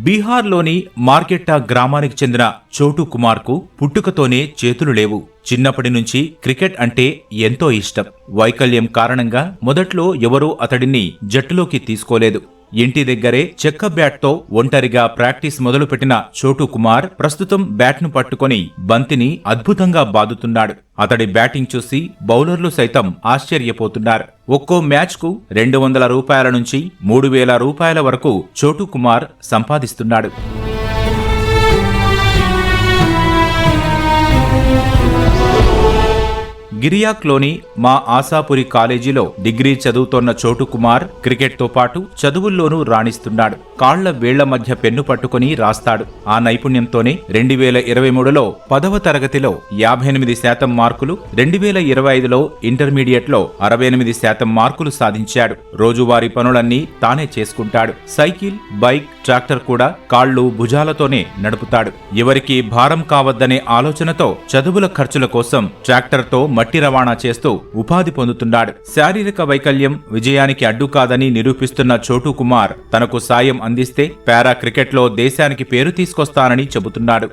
బీహార్లోని మార్కెట్టా గ్రామానికి చెందిన చోటు కుమార్కు పుట్టుకతోనే చేతులు లేవు. చిన్నప్పటి నుంచి క్రికెట్ అంటే ఎంతో ఇష్టం. వైకల్యం కారణంగా మొదట్లో ఎవరూ అతడిని జట్టులోకి తీసుకోలేదు. ఇంటి దగ్గరే చెక్క బ్యాట్తో ఒంటరిగా ప్రాక్టీస్ మొదలుపెట్టిన చోటు కుమార్ ప్రస్తుతం బ్యాట్ను పట్టుకొని బంతిని అద్భుతంగా బాదుతున్నాడు. అతడి బ్యాటింగ్ చూసి బౌలర్లు సైతం ఆశ్చర్యపోతున్నారు. ఒక్కో మ్యాచ్కు 200 రూపాయల నుంచి 3000 రూపాయల వరకు చోటు కుమార్ సంపాదిస్తున్నాడు. గిరియాక్లోని మా ఆశాపురి కాలేజీలో డిగ్రీ చదువుతోన్న చోటు కుమార్ క్రికెట్తో పాటు చదువుల్లోనూ రాణిస్తున్నాడు. కాళ్ల వేళ్ల మధ్య పెన్ను పట్టుకుని రాస్తాడు. ఆ నైపుణ్యంతోనే 2023లో 10వ తరగతిలో 58% మార్కులు, 2025లో ఇంటర్మీడియట్లో 68% మార్కులు సాధించాడు. రోజువారీ పనులన్నీ తానే చేసుకుంటాడు. సైకిల్, బైక్, ట్రాక్టర్ కూడా కాళ్లు భుజాలతోనే నడుపుతాడు. ఎవరికీ భారం కావద్దనే ఆలోచనతో చదువుల ఖర్చుల కోసం ట్రాక్టర్తో మట్టి రవాణా చేస్తూ ఉపాధి పొందుతున్నాడు. శారీరక వైకల్యం విజయానికి అడ్డు కాదని నిరూపిస్తున్న చోటు కుమార్ తనకు సాయం అందిస్తే పారా క్రికెట్లో దేశానికి పేరు తీసుకొస్తానని చెబుతున్నాడు.